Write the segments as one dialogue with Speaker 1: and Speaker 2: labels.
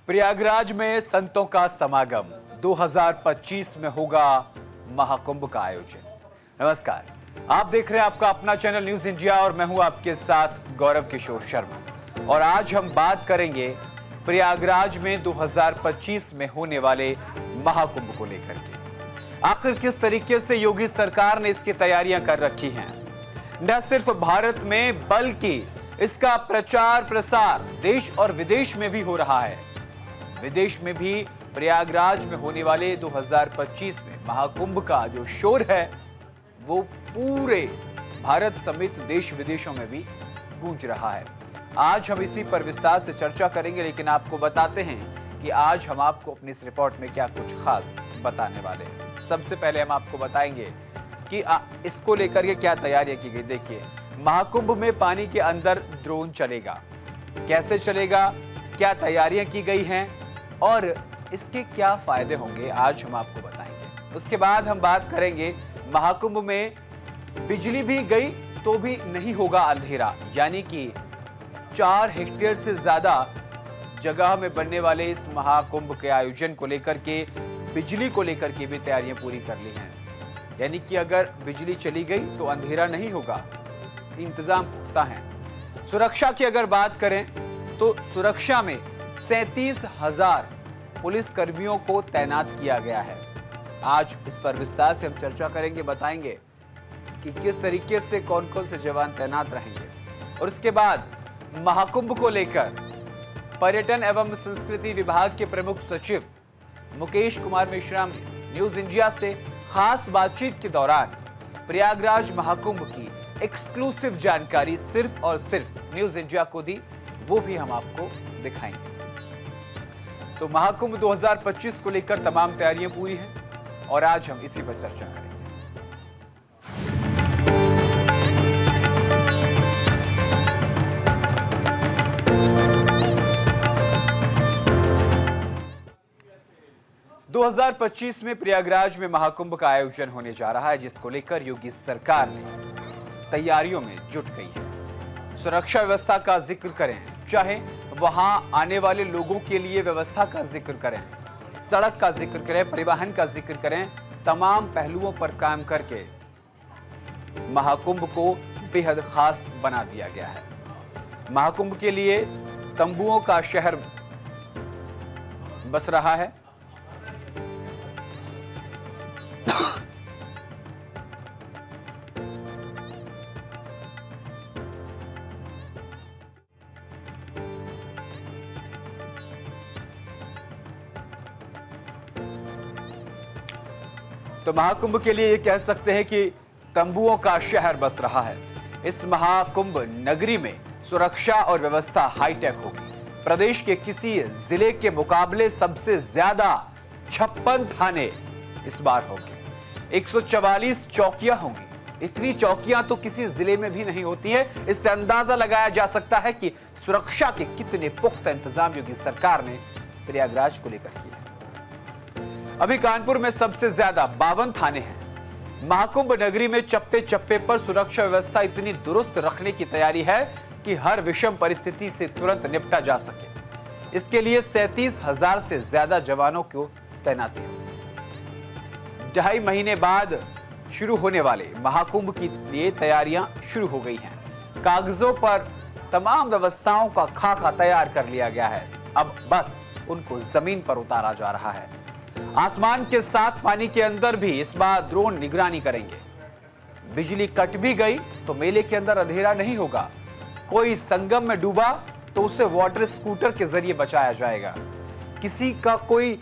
Speaker 1: प्रयागराज में संतों का समागम 2025 में होगा महाकुंभ का आयोजन। नमस्कार, आप देख रहे हैं आपका अपना चैनल न्यूज इंडिया और मैं हूं आपके साथ गौरव किशोर शर्मा। और आज हम बात करेंगे प्रयागराज में 2025 में होने वाले महाकुंभ को लेकर के। आखिर किस तरीके से योगी सरकार ने इसकी तैयारियां कर रखी हैं। न सिर्फ भारत में बल्कि इसका प्रचार प्रसार देश और विदेश में भी हो रहा है। विदेश में भी प्रयागराज में होने वाले 2025 में महाकुंभ का जो शोर है वो पूरे भारत समेत देश विदेशों में भी गूंज रहा है। आज हम इसी पर विस्तार से चर्चा करेंगे, लेकिन आपको बताते हैं कि आज हम आपको अपनी इस रिपोर्ट में क्या कुछ खास बताने वाले हैं। सबसे पहले हम आपको बताएंगे कि इसको लेकर के क्या तैयारियां की गई। देखिए, महाकुंभ में पानी के अंदर ड्रोन चलेगा, कैसे चलेगा, क्या तैयारियां की गई हैं और इसके क्या फायदे होंगे, आज हम आपको बताएंगे। उसके बाद हम बात करेंगे महाकुंभ में बिजली भी गई तो भी नहीं होगा अंधेरा, यानी कि 4 हेक्टेयर से ज्यादा जगह में बनने वाले इस महाकुंभ के आयोजन को लेकर के बिजली को लेकर के भी तैयारियां पूरी कर ली हैं। यानी कि अगर बिजली चली गई तो अंधेरा नहीं होगा, इंतजाम पुख्ता है। सुरक्षा की अगर बात करें तो सुरक्षा में 37,000 पुलिस कर्मियों को तैनात किया गया है। आज इस पर विस्तार से हम चर्चा करेंगे, बताएंगे कि किस तरीके से कौन कौन से जवान तैनात रहेंगे। और उसके बाद महाकुंभ को लेकर पर्यटन एवं संस्कृति विभाग के प्रमुख सचिव मुकेश कुमार मेश्राम जी न्यूज इंडिया से खास बातचीत के दौरान प्रयागराज महाकुंभ की एक्सक्लूसिव जानकारी सिर्फ और सिर्फ न्यूज इंडिया को दी, वो भी हम आपको दिखाएंगे। तो महाकुंभ 2025 को लेकर तमाम तैयारियां पूरी हैं और आज हम इसी पर चर्चा करेंगे। 2025 में प्रयागराज में महाकुंभ का आयोजन होने जा रहा है, जिसको लेकर योगी सरकार ने तैयारियों में जुट गई है। सुरक्षा व्यवस्था का जिक्र करें, चाहे वहां आने वाले लोगों के लिए व्यवस्था का जिक्र करें, सड़क का जिक्र करें, परिवहन का जिक्र करें, तमाम पहलुओं पर काम करके महाकुंभ को बेहद खास बना दिया गया है। महाकुंभ के लिए तंबुओं का शहर बस रहा है। तो महाकुंभ के लिए ये कह सकते हैं कि तंबुओं का शहर बस रहा है। इस महाकुंभ नगरी में सुरक्षा और व्यवस्था हाईटेक होगी। प्रदेश के किसी जिले के मुकाबले सबसे ज्यादा 56 थाने इस बार होंगे। 144 चौकियां होंगी। इतनी चौकियां तो किसी जिले में भी नहीं होती है। इससे अंदाजा लगाया जा सकता है कि सुरक्षा के कितने पुख्ता इंतजाम योगी सरकार ने प्रयागराज को लेकर किया है। अभी कानपुर में सबसे ज्यादा 52 थाने हैं। महाकुंभ नगरी में चप्पे चप्पे पर सुरक्षा व्यवस्था इतनी दुरुस्त रखने की तैयारी है कि हर विषम परिस्थिति से तुरंत निपटा जा सके। इसके लिए 37,000 से ज्यादा जवानों को तैनाती होगी। 2.5 महीने बाद शुरू होने वाले महाकुंभ के लिए तैयारियां शुरू हो गई हैं। कागजों पर तमाम व्यवस्थाओं का खाका तैयार कर लिया गया है। अब बस उनको जमीन पर उतारा जा रहा है। आसमान के साथ पानी के अंदर भी इस बार ड्रोन निगरानी करेंगे। बिजली कट भी गई तो मेले के अंदर अंधेरा नहीं होगा। कोई संगम में डूबा तो उसे वाटर स्कूटर के जरिए बचाया जाएगा। किसी का कोई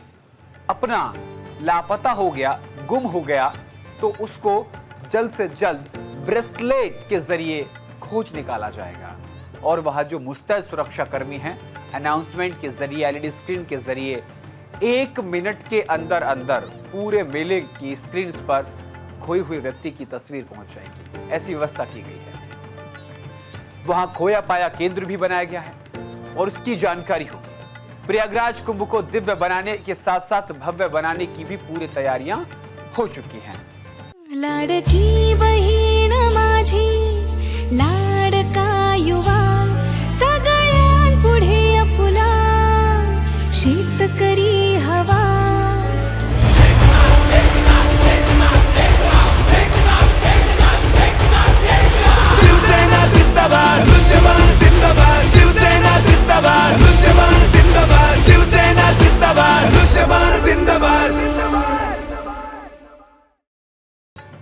Speaker 1: अपना लापता हो गया, गुम हो गया, तो उसको जल्द से जल्द ब्रेसलेट के जरिए खोज निकाला जाएगा। और वह जो मुस्तैद सुरक्षा कर्मी हैं, अनाउंसमेंट के जरिए, एलईडी स्क्रीन के जरिए 1 मिनट के अंदर अंदर पूरे मेले की स्क्रीन पर खोए हुए व्यक्ति की तस्वीर पहुंच जाएगी। ऐसी व्यवस्था की गई है। वहां खोया पाया केंद्र भी बनाया गया है और उसकी जानकारी होगी। प्रयागराज कुंभ को दिव्य बनाने के साथ साथ भव्य बनाने की भी पूरी तैयारियां हो चुकी हैं।
Speaker 2: लाडकी बहीण माझी, लाडका युवा, सगळ्यांपुढे आपुला,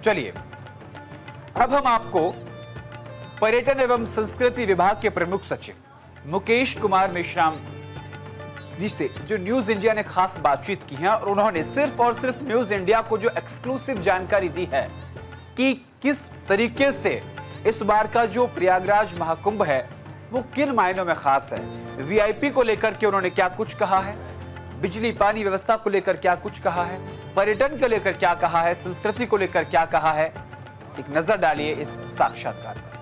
Speaker 1: चलिए अब हम आपको पर्यटन एवं संस्कृति विभाग के प्रमुख सचिव मुकेश कुमार मेश्राम जी से जो न्यूज इंडिया ने खास बातचीत की है और उन्होंने सिर्फ और सिर्फ न्यूज इंडिया को जो एक्सक्लूसिव जानकारी दी है कि किस तरीके से इस बार का जो प्रयागराज महाकुंभ है वो किन मायनों में खास है। वीआईपी को लेकर के उन्होंने क्या कुछ कहा है, बिजली पानी व्यवस्था को लेकर क्या कुछ कहा है, पर्यटन को लेकर क्या कहा है, संस्कृति को लेकर क्या कहा है, एक नजर डालिए इस साक्षात्कार पर।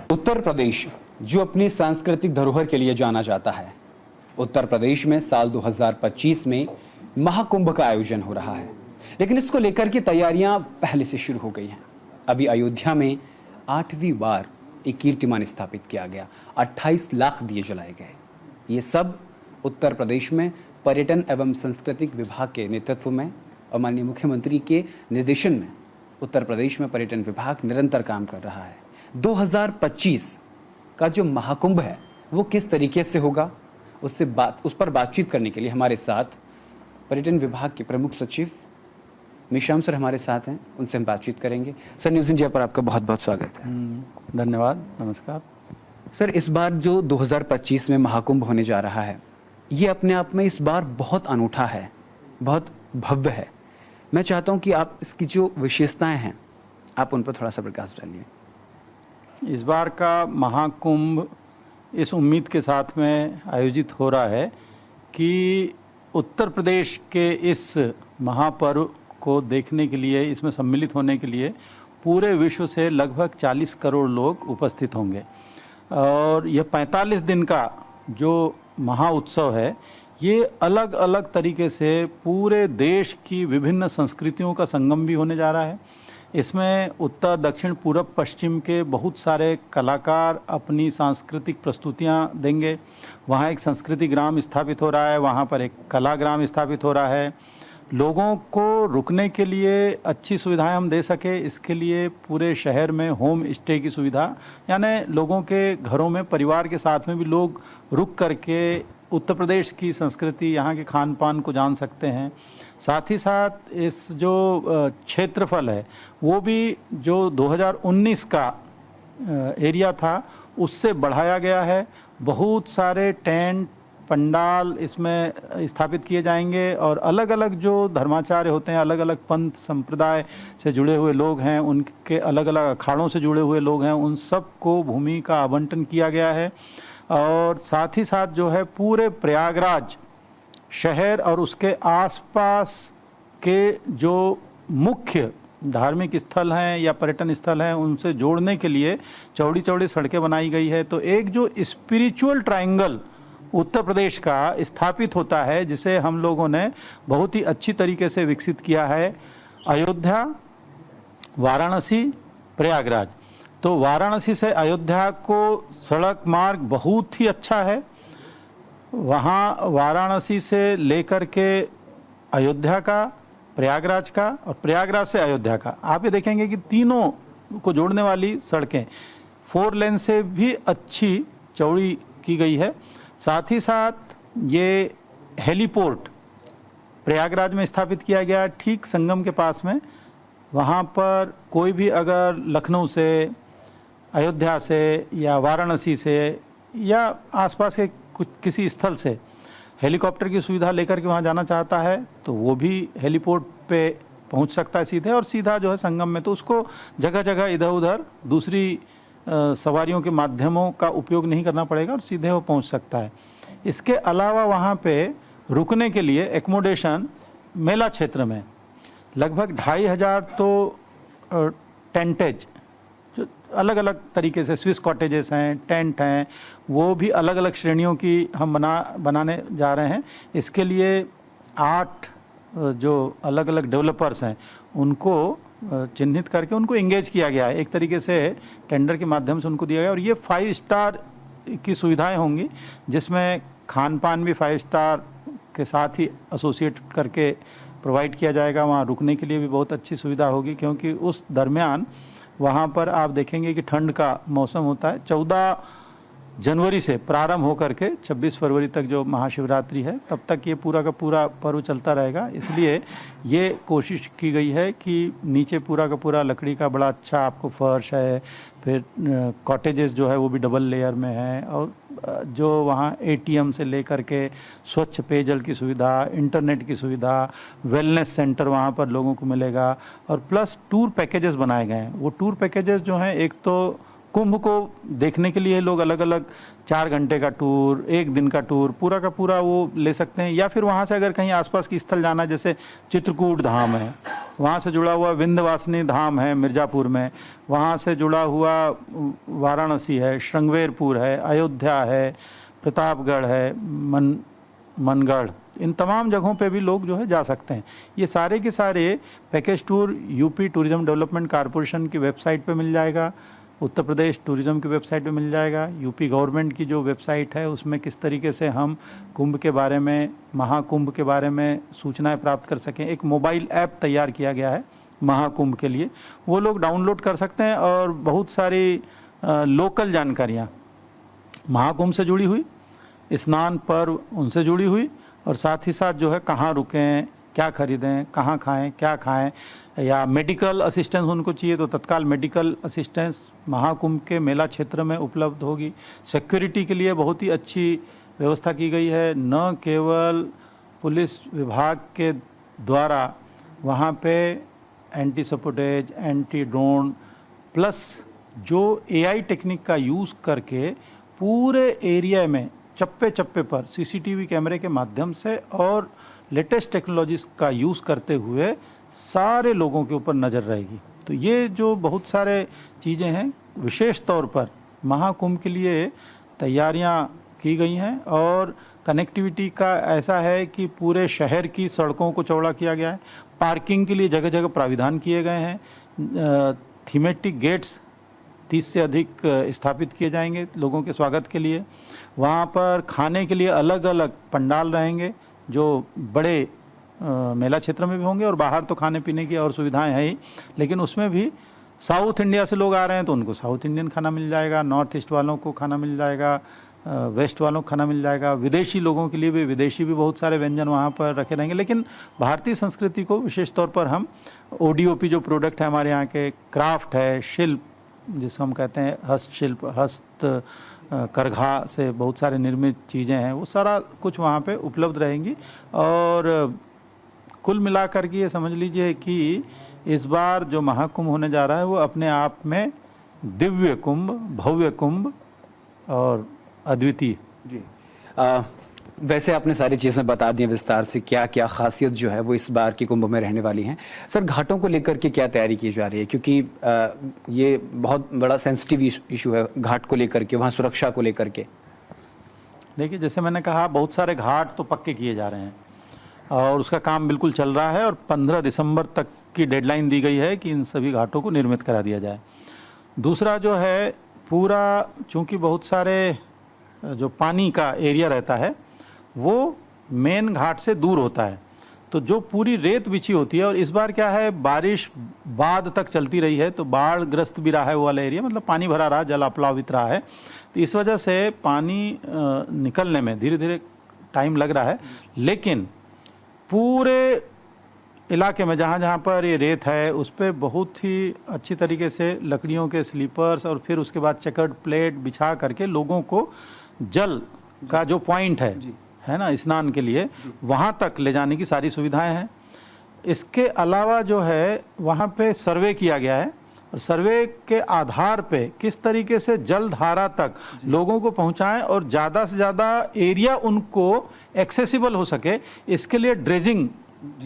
Speaker 1: उत्तर प्रदेश जो अपनी सांस्कृतिक धरोहर के लिए जाना जाता है, उत्तर प्रदेश में साल 2025 में महाकुंभ का आयोजन हो रहा है, लेकिन इसको लेकर की तैयारियां पहले से शुरू हो गई हैं। अभी अयोध्या में 8वीं बार एक कीर्तिमान स्थापित किया गया, 28 लाख दिए जलाए गए। ये सब उत्तर प्रदेश में पर्यटन एवं सांस्कृतिक विभाग के नेतृत्व में और माननीय मुख्यमंत्री के निर्देशन में उत्तर प्रदेश में पर्यटन विभाग निरंतर काम कर रहा है। 2025 का जो महाकुंभ है वो किस तरीके से होगा, उस पर बातचीत करने के लिए हमारे साथ पर्यटन विभाग के प्रमुख सचिव मेश्राम सर हमारे साथ हैं, उनसे हम बातचीत करेंगे। सर, न्यूज़ इंडिया पर आपका बहुत बहुत स्वागत है।
Speaker 3: धन्यवाद, नमस्कार।
Speaker 1: सर, इस बार जो 2025 में महाकुंभ होने जा रहा है ये अपने आप में इस बार बहुत अनूठा है, बहुत भव्य है। मैं चाहता हूं कि आप इसकी जो विशेषताएं हैं आप उन पर थोड़ा सा प्रकाश डालिए।
Speaker 3: इस बार का महाकुंभ इस उम्मीद के साथ में आयोजित हो रहा है कि उत्तर प्रदेश के इस महापर्व को देखने के लिए, इसमें सम्मिलित होने के लिए पूरे विश्व से लगभग 40 करोड़ लोग उपस्थित होंगे। और यह 45 दिन का जो महा उत्सव है ये अलग अलग तरीके से पूरे देश की विभिन्न संस्कृतियों का संगम भी होने जा रहा है। इसमें उत्तर, दक्षिण, पूर्व, पश्चिम के बहुत सारे कलाकार अपनी सांस्कृतिक प्रस्तुतियां देंगे। वहाँ एक संस्कृति ग्राम स्थापित हो रहा है, वहाँ पर एक कला ग्राम स्थापित हो रहा है। लोगों को रुकने के लिए अच्छी सुविधाएं हम दे सके, इसके लिए पूरे शहर में होम स्टे की सुविधा, यानी लोगों के घरों में परिवार के साथ में भी लोग रुक करके उत्तर प्रदेश की संस्कृति, यहाँ के खान पान को जान सकते हैं। साथ ही साथ इस जो क्षेत्रफल है वो भी जो 2019 का एरिया था उससे बढ़ाया गया है। बहुत सारे टेंट, पंडाल इसमें स्थापित किए जाएंगे और अलग अलग जो धर्माचार्य होते हैं, अलग अलग पंथ संप्रदाय से जुड़े हुए लोग हैं, उनके अलग अलग अखाड़ों से जुड़े हुए लोग हैं, उन सब को भूमि का आवंटन किया गया है। और साथ ही साथ जो है पूरे प्रयागराज शहर और उसके आसपास के जो मुख्य धार्मिक स्थल हैं या पर्यटन स्थल हैं उनसे जोड़ने के लिए चौड़ी चौड़ी सड़कें बनाई गई है। तो एक जो स्पिरिचुअल ट्रायंगल उत्तर प्रदेश का स्थापित होता है, जिसे हम लोगों ने बहुत ही अच्छी तरीके से विकसित किया है। अयोध्या, वाराणसी, प्रयागराज। तो वाराणसी से अयोध्या को सड़क मार्ग बहुत ही अच्छा है। वहाँ वाराणसी से लेकर के अयोध्या का, प्रयागराज का और प्रयागराज से अयोध्या का, आप ये देखेंगे कि तीनों को जोड़ने वाली सड़कें 4 लेन से भी अच्छी चौड़ी की गई है। साथ ही साथ ये हेलीपोर्ट प्रयागराज में स्थापित किया गया, ठीक संगम के पास में। वहाँ पर कोई भी अगर लखनऊ से, अयोध्या से या वाराणसी से या आसपास के कुछ किसी स्थल से हेलीकॉप्टर की सुविधा लेकर के वहाँ जाना चाहता है तो वो भी हेलीपोर्ट पे पहुँच सकता है सीधे, और सीधा जो है संगम में। तो उसको जगह जगह इधर उधर दूसरी सवारियों के माध्यमों का उपयोग नहीं करना पड़ेगा और सीधे वो पहुँच सकता है। इसके अलावा वहाँ पे रुकने के लिए एकोमोडेशन मेला क्षेत्र में लगभग 2500 तो टेंटेज, जो अलग अलग तरीके से स्विस कॉटेजेस हैं, टेंट हैं, वो भी अलग अलग श्रेणियों की हम बनाने जा रहे हैं। इसके लिए 8 जो अलग अलग डेवलपर्स हैं उनको चिन्हित करके उनको इंगेज किया गया है, एक तरीके से टेंडर के माध्यम से उनको दिया गया। और ये 5 स्टार की सुविधाएं होंगी, जिसमें खान पान भी 5 स्टार के साथ ही एसोसिएट करके प्रोवाइड किया जाएगा। वहाँ रुकने के लिए भी बहुत अच्छी सुविधा होगी, क्योंकि उस दरमियान वहाँ पर आप देखेंगे कि ठंड का मौसम होता है। 14 जनवरी से प्रारंभ होकर के 26 फरवरी तक जो महाशिवरात्रि है, तब तक ये पूरा का पूरा पर्व चलता रहेगा। इसलिए ये कोशिश की गई है कि नीचे पूरा का पूरा लकड़ी का बड़ा अच्छा आपको फर्श है, फिर कॉटेजेस जो है वो भी डबल लेयर में है, और जो वहाँ एटीएम से लेकर के स्वच्छ पेयजल की सुविधा, इंटरनेट की सुविधा, वेलनेस सेंटर वहाँ पर लोगों को मिलेगा, और प्लस टूर पैकेजेस बनाए गए हैं। वो टूर पैकेजेस जो हैं, एक तो कुंभ को देखने के लिए लोग अलग अलग 4 घंटे का टूर, 1 दिन का टूर पूरा का पूरा वो ले सकते हैं, या फिर वहाँ से अगर कहीं आसपास की स्थल जाना, जैसे चित्रकूट धाम है, वहाँ से जुड़ा हुआ विंध्यवासिनी धाम है मिर्ज़ापुर में, वहाँ से जुड़ा हुआ वाराणसी है, श्रृंगवेरपुर है, अयोध्या है, प्रतापगढ़ है, मनगढ़, इन तमाम जगहों पे भी लोग जो है जा सकते हैं। ये सारे के सारे package tour UP tourism development corporation की वेबसाइट पे मिल जाएगा, उत्तर प्रदेश टूरिज्म की वेबसाइट पे मिल जाएगा, यूपी गवर्नमेंट की जो वेबसाइट है उसमें किस तरीके से हम कुंभ के बारे में, महाकुंभ के बारे में सूचनाएं प्राप्त कर सकें। एक मोबाइल ऐप तैयार किया गया है महाकुंभ के लिए, वो लोग डाउनलोड कर सकते हैं, और बहुत सारी लोकल जानकारियाँ महाकुंभ से जुड़ी हुई, स्नान पर्व उनसे जुड़ी हुई, और साथ ही साथ जो है कहाँ रुकें, क्या खरीदें, कहाँ खाएं, क्या खाएं, या मेडिकल असिस्टेंस उनको चाहिए तो तत्काल मेडिकल असिस्टेंस महाकुंभ के मेला क्षेत्र में उपलब्ध होगी। सिक्योरिटी के लिए बहुत ही अच्छी व्यवस्था की गई है। न केवल पुलिस विभाग के द्वारा वहाँ पे एंटी सपोटेज, एंटी ड्रोन, प्लस जो एआई टेक्निक का यूज़ करके पूरे एरिया में चप्पे चप्पे पर सीसीटीवी कैमरे के माध्यम से और लेटेस्ट टेक्नोलॉजीज़ का यूज़ करते हुए सारे लोगों के ऊपर नज़र रहेगी। तो ये जो बहुत सारे चीज़ें हैं, विशेष तौर पर महाकुंभ के लिए तैयारियां की गई हैं, और कनेक्टिविटी का ऐसा है कि पूरे शहर की सड़कों को चौड़ा किया गया है। पार्किंग के लिए जगह जगह प्राविधान किए गए हैं। थीमेटिक गेट्स 30 से अधिक स्थापित किए जाएंगे लोगों के स्वागत के लिए। वहाँ पर खाने के लिए अलग अलग पंडाल रहेंगे, जो बड़े मेला क्षेत्र में भी होंगे, और बाहर तो खाने पीने की और सुविधाएं हैं ही, लेकिन उसमें भी साउथ इंडिया से लोग आ रहे हैं तो उनको साउथ इंडियन खाना मिल जाएगा, नॉर्थ ईस्ट वालों को खाना मिल जाएगा, वेस्ट वालों को खाना मिल जाएगा, विदेशी लोगों के लिए भी विदेशी भी बहुत सारे व्यंजन वहाँ पर रखे रहेंगे। लेकिन भारतीय संस्कृति को विशेष तौर पर हम ओडीओपी जो प्रोडक्ट है हमारे यहाँ के, क्राफ्ट है, शिल्प जिसको हम कहते हैं हस्तशिल्प, हस्त करघा से बहुत सारे निर्मित चीज़ें हैं, वो सारा कुछ वहाँ पे उपलब्ध रहेंगी। और कुल मिलाकर के ये समझ लीजिए कि इस बार जो महाकुंभ होने जा रहा है वो अपने आप में दिव्य कुंभ, भव्य कुंभ और अद्वितीय।
Speaker 1: जी वैसे आपने सारी चीज़ें बता दी विस्तार से, क्या क्या खासियत जो है वो इस बार की कुंभ में रहने वाली हैं। सर, घाटों को लेकर के क्या तैयारी की जा रही है, क्योंकि ये बहुत बड़ा सेंसिटिव इशू है घाट को लेकर के, वहाँ सुरक्षा को लेकर के।
Speaker 3: देखिए, जैसे मैंने कहा, बहुत सारे घाट तो पक्के किए जा रहे हैं और उसका काम बिल्कुल चल रहा है, और 15 दिसंबर तक की डेडलाइन दी गई है कि इन सभी घाटों को निर्मित करा दिया जाए। दूसरा जो है, पूरा चूँकि बहुत सारे जो पानी का एरिया रहता है वो मेन घाट से दूर होता है, तो जो पूरी रेत बिछी होती है, और इस बार क्या है, बारिश बाद तक चलती रही है तो बाढ़ ग्रस्त भी रहा है वो वाला एरिया, मतलब पानी भरा रहा, जल अप्लावित रहा है, तो इस वजह से पानी निकलने में धीरे धीरे टाइम लग रहा है। लेकिन पूरे इलाके में जहाँ जहाँ पर ये रेत है उस पर बहुत ही अच्छी तरीके से लकड़ियों के स्लीपर्स और फिर उसके बाद चेकर्ड प्लेट बिछा करके लोगों को जल का जो पॉइंट है ना स्नान के लिए, वहाँ तक ले जाने की सारी सुविधाएं हैं। इसके अलावा जो है वहाँ पे सर्वे किया गया है, और सर्वे के आधार पे किस तरीके से जल धारा तक लोगों को पहुँचाएं और ज़्यादा से ज़्यादा एरिया उनको एक्सेसिबल हो सके, इसके लिए ड्रेजिंग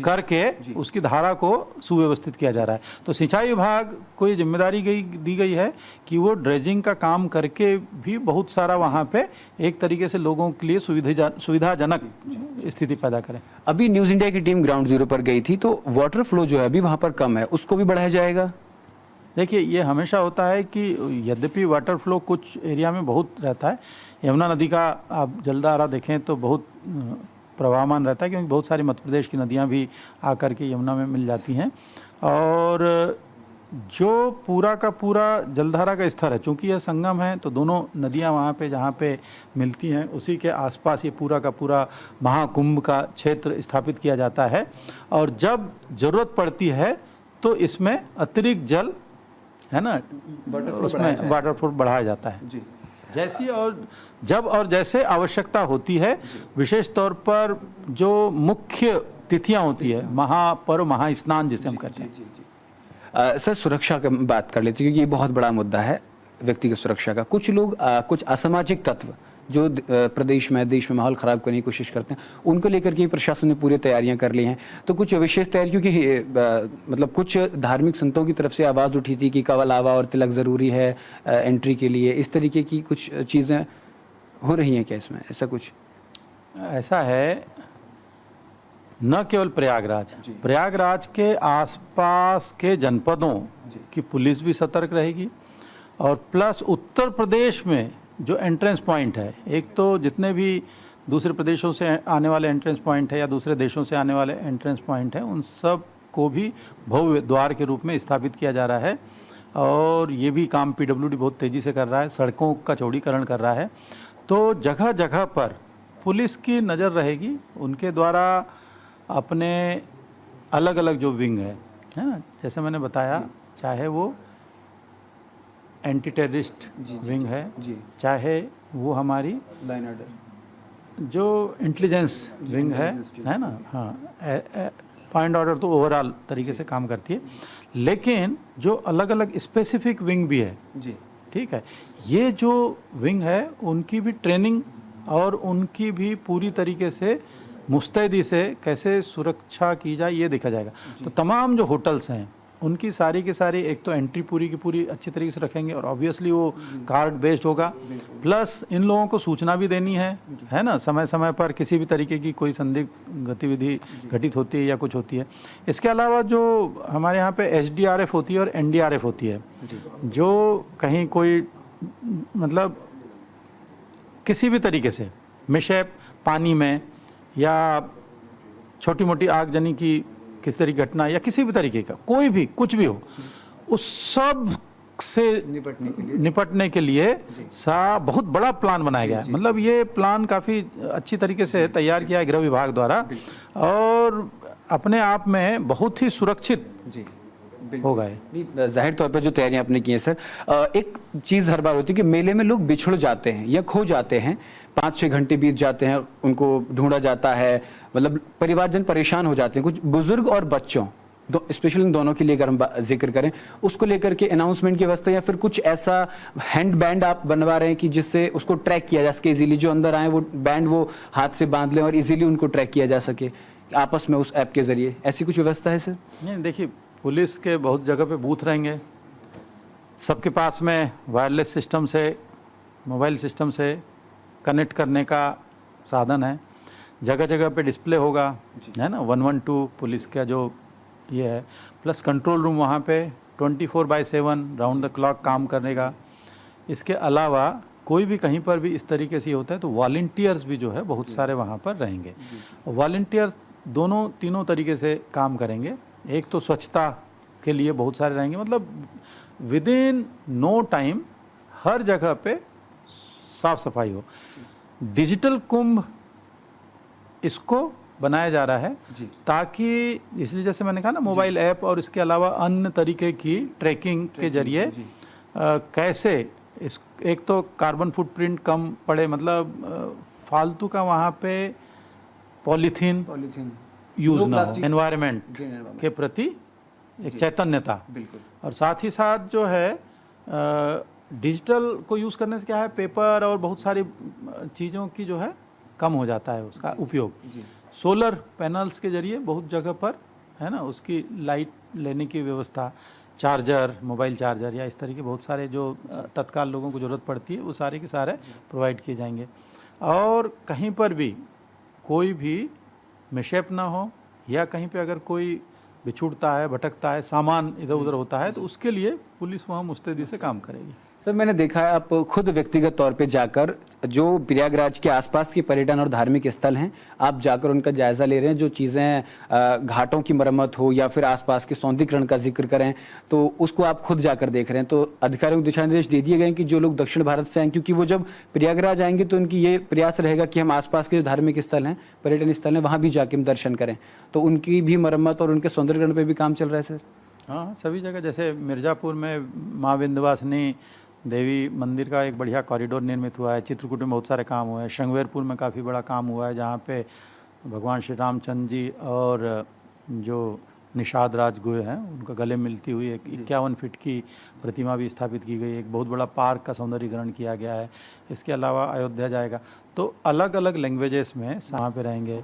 Speaker 3: करके उसकी धारा को सुव्यवस्थित किया जा रहा है। तो सिंचाई विभाग को ये जिम्मेदारी दी गई है कि वो ड्रेजिंग का काम करके भी बहुत सारा वहाँ पे एक तरीके से लोगों के लिए सुविधाजनक स्थिति पैदा करें।
Speaker 1: अभी न्यूज़ इंडिया की टीम ग्राउंड जीरो पर गई थी, तो वाटर फ्लो जो है अभी वहाँ पर कम है, उसको भी बढ़ाया जाएगा।
Speaker 3: देखिए, ये हमेशा होता है कि यद्यपि वाटर फ्लो कुछ एरिया में बहुत रहता है, यमुना नदी का आप जलधारा देखें तो बहुत प्रवाहमान रहता है, क्योंकि बहुत सारी मध्य प्रदेश की नदियाँ भी आकर के यमुना में मिल जाती हैं, और जो पूरा का पूरा जलधारा का स्तर है, चूंकि यह संगम है तो दोनों नदियां वहाँ पे जहाँ पे मिलती हैं उसी के आसपास ये पूरा का पूरा महाकुंभ का क्षेत्र स्थापित किया जाता है। और जब जरूरत पड़ती है तो इसमें अतिरिक्त जल है ना, उसमें वाटर फ्लो बढ़ाया जाता है
Speaker 1: जी।
Speaker 3: जैसी और जैसे आवश्यकता होती है। विशेष तौर पर जो मुख्य तिथियां होती है, महापर्व महास्नान जिसे हम कहते हैं।
Speaker 1: सर, सुरक्षा की बात कर लेते हैं क्योंकि ये बहुत बड़ा मुद्दा है व्यक्तिगत सुरक्षा का। कुछ लोग कुछ असामाजिक तत्व जो प्रदेश में देश में माहौल खराब करने की कोशिश करते हैं, उनको लेकर के प्रशासन ने पूरी तैयारियां कर ली हैं। तो कुछ विशेष तैयारी, क्योंकि मतलब कुछ धार्मिक संतों की तरफ से आवाज़ उठी थी कि कवल आवा और तिलक ज़रूरी है एंट्री के लिए, इस तरीके की कुछ चीज़ें हो रही हैं क्या इसमें? ऐसा कुछ
Speaker 3: ऐसा है, न केवल प्रयागराज के आसपास के जनपदों की पुलिस भी सतर्क रहेगी और प्लस उत्तर प्रदेश में जो एंट्रेंस पॉइंट है, एक तो जितने भी दूसरे प्रदेशों से आने वाले एंट्रेंस पॉइंट है या दूसरे देशों से आने वाले एंट्रेंस पॉइंट है, उन सब को भी भव्य द्वार के रूप में स्थापित किया जा रहा है। और ये भी काम पीडब्ल्यूडी बहुत तेज़ी से कर रहा है, सड़कों का चौड़ीकरण कर रहा है। तो जगह जगह पर पुलिस की नज़र रहेगी, उनके द्वारा अपने अलग अलग जो विंग है ना, जैसे मैंने बताया, चाहे वो एंटी टेररिस्ट विंग है, चाहे वो हमारी
Speaker 1: लाइन ऑर्डर
Speaker 3: जो इंटेलिजेंस विंग है ना, हाँ, पॉइंट ऑर्डर तो ओवरऑल तरीके से काम करती है, लेकिन जो अलग अलग स्पेसिफिक विंग भी है जी, ठीक है। ये जो विंग है उनकी भी ट्रेनिंग और उनकी भी पूरी तरीके से मुस्तैदी से कैसे सुरक्षा की जाए ये देखा जाएगा। तो तमाम जो होटल्स हैं उनकी सारी की सारी एक तो एंट्री पूरी की पूरी अच्छी तरीके से रखेंगे और ऑब्वियसली वो कार्ड बेस्ड होगा, प्लस इन लोगों को सूचना भी देनी है ना, समय समय पर किसी भी तरीके की कोई संदिग्ध गतिविधि घटित होती है या कुछ होती है। इसके अलावा जो हमारे यहाँ पे SDRF होती है और NDRF होती है, जो कहीं कोई मतलब किसी भी तरीके से मिसहैप पानी में या छोटी मोटी आगजनी की किसी तरह की घटना या किसी भी तरीके का कोई भी कुछ भी हो, उस सब से निपटने के लिए बहुत बड़ा प्लान बनाया गया है। मतलब ये प्लान काफ़ी अच्छी तरीके से तैयार किया है गृह विभाग द्वारा और अपने आप में बहुत ही सुरक्षित हो गए।
Speaker 1: जाहिर तौर पर जो तैयारियां आपने की हैं सर, एक चीज हर बार होती है कि मेले में लोग बिछड़ जाते हैं या खो जाते हैं, 5-6 घंटे बीत जाते हैं, उनको ढूंढा जाता है, मतलब परिवारजन परेशान हो जाते हैं। कुछ बुजुर्ग और बच्चों स्पेशली इन दोनों के लिए अगर हम जिक्र करें, उसको लेकर के अनाउंसमेंट की व्यवस्था या फिर कुछ ऐसा हैंड बैंड आप बनवा रहे हैं कि जिससे उसको ट्रैक किया जा सके इजीली, जो अंदर आए वो बैंड वो हाथ से बांध लें और इजीली उनको ट्रैक किया जा सके आपस में उस ऐप के जरिए, ऐसी कुछ व्यवस्था है सर?
Speaker 3: नहीं, देखिए पुलिस के बहुत जगह पे बूथ रहेंगे, सबके पास में वायरलेस सिस्टम से मोबाइल सिस्टम से कनेक्ट करने का साधन है, जगह जगह पे डिस्प्ले होगा है ना, 112 पुलिस का जो ये है, प्लस कंट्रोल रूम वहाँ पे 24/7 राउंड द क्लॉक काम करने का। इसके अलावा कोई भी कहीं पर भी इस तरीके से होता है तो वॉलंटियर्स भी जो है बहुत सारे वहाँ पर रहेंगे। वॉलंटियर्स तीनों तरीके से काम करेंगे। एक तो स्वच्छता के लिए बहुत सारे रहेंगे, मतलब विद इन नो टाइम हर जगह पे साफ सफाई हो। डिजिटल कुंभ इसको बनाया जा रहा है ताकि, इसलिए जैसे मैंने कहा ना, मोबाइल ऐप और इसके अलावा अन्य तरीके की ट्रैकिंग के जरिए कैसे एक तो कार्बन फुटप्रिंट कम पड़े, मतलब फालतू का वहाँ पे पॉलीथीन यूज ना हो, एनवायरनमेंट के प्रति एक चैतन्यता, और साथ ही साथ जो है डिजिटल को यूज़ करने से क्या है, पेपर और बहुत सारी चीज़ों की जो है कम हो जाता है उसका उपयोग। सोलर पैनल्स के जरिए बहुत जगह पर है ना, उसकी लाइट लेने की व्यवस्था, चार्जर, मोबाइल चार्जर या इस तरह के बहुत सारे जो तत्काल लोगों को ज़रूरत पड़ती है वो सारे के सारे प्रोवाइड किए जाएंगे। और कहीं पर भी कोई भी मिसहैप ना हो या कहीं पे अगर कोई बिछुड़ता है, भटकता है, सामान इधर उधर होता है तो उसके लिए पुलिस वहाँ मुस्तैदी से काम करेगी।
Speaker 1: सर, मैंने देखा है आप खुद व्यक्तिगत तौर पे जाकर जो प्रयागराज के आसपास के पर्यटन और धार्मिक स्थल हैं, आप जाकर उनका जायजा ले रहे हैं। जो चीज़ें घाटों की मरम्मत हो या फिर आसपास के सौंदर्यीकरण का जिक्र करें, तो उसको आप खुद जाकर देख रहे हैं। तो अधिकारियों को दिशा निर्देश दे दिए गए हैं कि जो लोग दक्षिण भारत से आए, क्योंकि वो जब प्रयागराज आएंगे तो उनकी ये प्रयास रहेगा कि हम आसपास के जो धार्मिक स्थल हैं, पर्यटन स्थल हैं, वहाँ भी जाके हम दर्शन करें। तो उनकी भी मरम्मत और उनके सौंदर्यीकरण पर भी काम चल रहा है सर?
Speaker 3: हाँ, सभी जगह। जैसे मिर्ज़ापुर में माँ विंध्यवासिनी देवी मंदिर का एक बढ़िया कॉरिडोर निर्मित हुआ है। चित्रकूट में बहुत सारे काम हुए हैं। श्रृंगवेरपुर में काफ़ी बड़ा काम हुआ है, जहाँ पे भगवान श्री रामचंद्र जी और जो निषाद राज गोये हैं उनका गले मिलती हुई एक 51 फीट की प्रतिमा भी स्थापित की गई। एक बहुत बड़ा पार्क का सौंदर्यीकरण किया गया है। इसके अलावा अयोध्या जाएगा तो अलग अलग लैंग्वेजेस में वहाँ पे रहेंगे।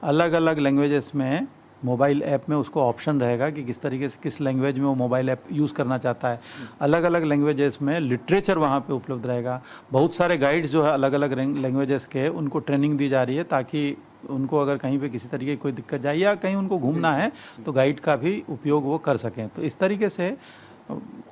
Speaker 3: अलग अलग लैंग्वेजेस में मोबाइल ऐप में उसको ऑप्शन रहेगा कि किस तरीके से किस लैंग्वेज में वो मोबाइल ऐप यूज़ करना चाहता है। अलग अलग लैंग्वेजेस में लिटरेचर वहाँ पे उपलब्ध रहेगा। बहुत सारे गाइड्स जो है अलग अलग लैंग्वेजेस के, उनको ट्रेनिंग दी जा रही है ताकि उनको अगर कहीं पे किसी तरीके की कोई दिक्कत जाए या कहीं उनको घूमना है तो गाइड का भी उपयोग वो कर सकें। तो इस तरीके से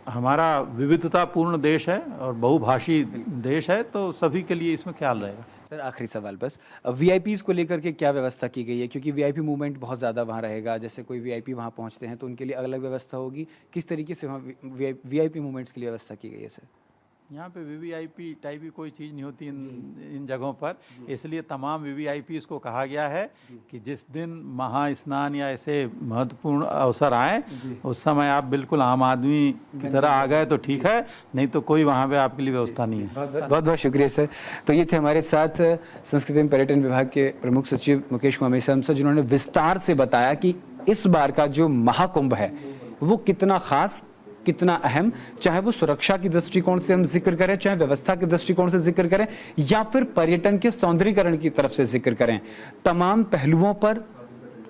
Speaker 3: हमारा विविधतापूर्ण देश है और बहुभाषी देश है, तो सभी के लिए इसमें ख्याल रहेगा।
Speaker 1: सर, आखिरी सवाल बस, वीआईपीज को लेकर के क्या व्यवस्था की गई है? क्योंकि वीआईपी मूवमेंट बहुत ज़्यादा वहाँ रहेगा। जैसे कोई वीआईपी वहाँ पहुँचते हैं तो उनके लिए अलग अलग व्यवस्था होगी। किस तरीके से वहाँ वीआईपी मूवमेंट्स के लिए व्यवस्था की गई है सर?
Speaker 3: यहाँ पे वीवीआईपी टाइप की कोई चीज़ नहीं होती इन जगहों पर, इसलिए तमाम वीवीआईपीज़ को कहा गया है कि जिस दिन महास्नान या ऐसे महत्वपूर्ण अवसर आए उस समय आप बिल्कुल आम आदमी की तरह आ गए तो ठीक है, नहीं तो कोई वहाँ पे आपके लिए व्यवस्था नहीं है।
Speaker 1: बहुत बहुत शुक्रिया सर। तो ये थे हमारे साथ संस्कृति एवं पर्यटन विभाग के प्रमुख सचिव मुकेश कुमार मेश्राम सर, जिन्होंने विस्तार से बताया कि इस बार का जो महाकुंभ है वो कितना खास, कितना अहम, चाहे वो सुरक्षा की दृष्टिकोण से हम जिक्र करें, चाहे व्यवस्था के दृष्टिकोण से जिक्र करें या फिर पर्यटन के सौंदर्यीकरण की तरफ से जिक्र करें। तमाम पहलुओं पर,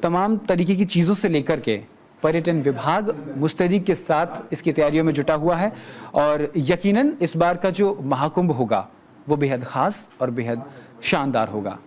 Speaker 1: तमाम तरीके की चीजों से लेकर के पर्यटन विभाग मुस्तैदी के साथ इसकी तैयारियों में जुटा हुआ है और यकीनन इस बार का जो महाकुंभ होगा वो बेहद खास और बेहद शानदार होगा।